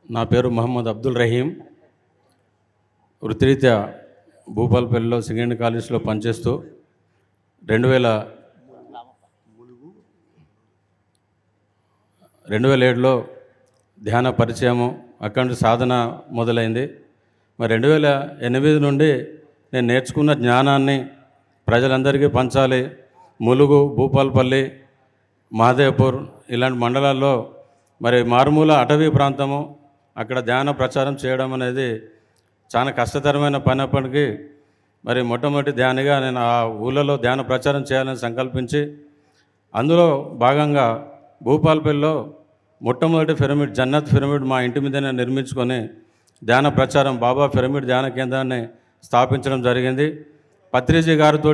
నా పేరు మహమ్మద్ అబ్దుల్ రహీం. వృత్తిరీత్యా భూపాలపల్లిలో సెకండ్ కాలేజ్లో పనిచేస్తూ 2007లో ధ్యాన పరిచయము, అక్కడి నుంచి సాధన మొదలైంది. మరి 2008 నుండి నేను నేర్చుకున్న జ్ఞానాన్ని ప్రజలందరికీ పంచాలి. ములుగు, భూపాలపల్లి, మహదేవ్పూర్ ఇలాంటి మండలాల్లో మరి మారుమూల అటవీ ప్రాంతము, అక్కడ ధ్యాన ప్రచారం చేయడం అనేది చాలా కష్టతరమైన పని. అప్పటికి మరి మొట్టమొదటి ధ్యానిగా నేను ఆ ఊళ్ళలో ధ్యాన ప్రచారం చేయాలని సంకల్పించి, అందులో భాగంగా భూపాలపల్లిలో మొట్టమొదటి పిరమిడ్, జన్నత్ పిరమిడ్ మా ఇంటి మీదనే నిర్మించుకొని ధ్యాన ప్రచారం, బాబా పిరమిడ్ ధ్యాన కేంద్రాన్ని స్థాపించడం జరిగింది. పత్రిజీ గారితో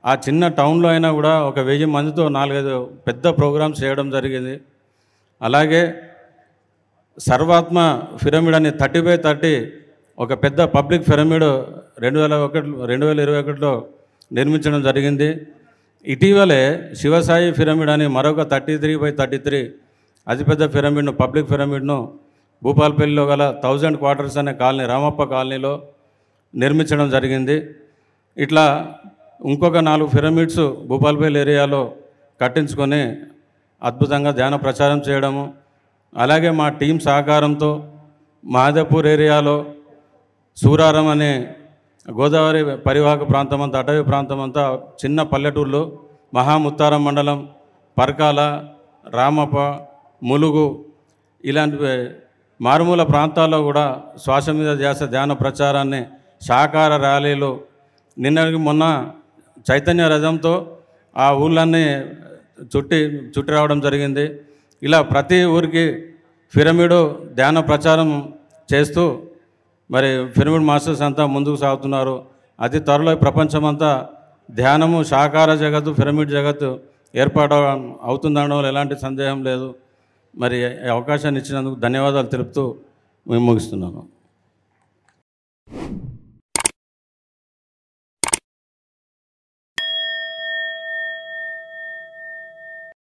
ఆ చిన్న టౌన్లో అయినా కూడా 1000 మందితో 4-5 పెద్ద ప్రోగ్రామ్స్ చేయడం జరిగింది. అలాగే సర్వాత్మ పిరమిడ్ అని 30x30 ఒక పెద్ద పబ్లిక్ పిరమిడ్ 2021లో నిర్మించడం జరిగింది. ఇటీవలే శివసాయి పిరమిడ్ అని మరొక 33x33 అతిపెద్ద పిరమిడ్ను, పబ్లిక్ పిరమిడ్ను భూపాలపల్లిలో గల 1000 క్వార్టర్స్ అనే కాలనీ, రామప్ప కాలనీలో నిర్మించడం జరిగింది. ఇట్లా ఇంకొక 4 పిరమిడ్స్ భూపాలపల్లి ఏరియాలో కట్టించుకొని అద్భుతంగా ధ్యాన ప్రచారం చేయడము. అలాగే మా టీం సహకారంతో మహదేవ్పూర్ ఏరియాలో సూరారం అనే గోదావరి పరివాహక ప్రాంతం అంతా, అటవీ ప్రాంతం అంతా చిన్న పల్లెటూళ్ళు, మహాముత్తారం మండలం, పర్కాల, రామప్ప, ములుగు ఇలాంటి మారుమూల ప్రాంతాల్లో కూడా శ్వాస మీద ధ్యాస ధ్యాన ప్రచారాన్ని, సహకార ర్యాలీలు, నిన్నటికి మొన్న చైతన్య రథంతో ఆ ఊళ్ళన్నీ చుట్టి రావడం జరిగింది. ఇలా ప్రతి ఊరికి పిరమిడ్ ధ్యాన ప్రచారం చేస్తూ మరి పిరమిడ్ మాస్టర్స్ అంతా ముందుకు సాగుతున్నారు. అతి త్వరలో ప్రపంచమంతా ధ్యానము, సహకార జగత్తు, పిరమిడ్ జగత్తు ఏర్పాటు అవుతుందనడంలో ఎలాంటి సందేహం లేదు. మరి అవకాశాన్ని ఇచ్చినందుకు ధన్యవాదాలు తెలుపుతూ మేము ముగిస్తున్నాను.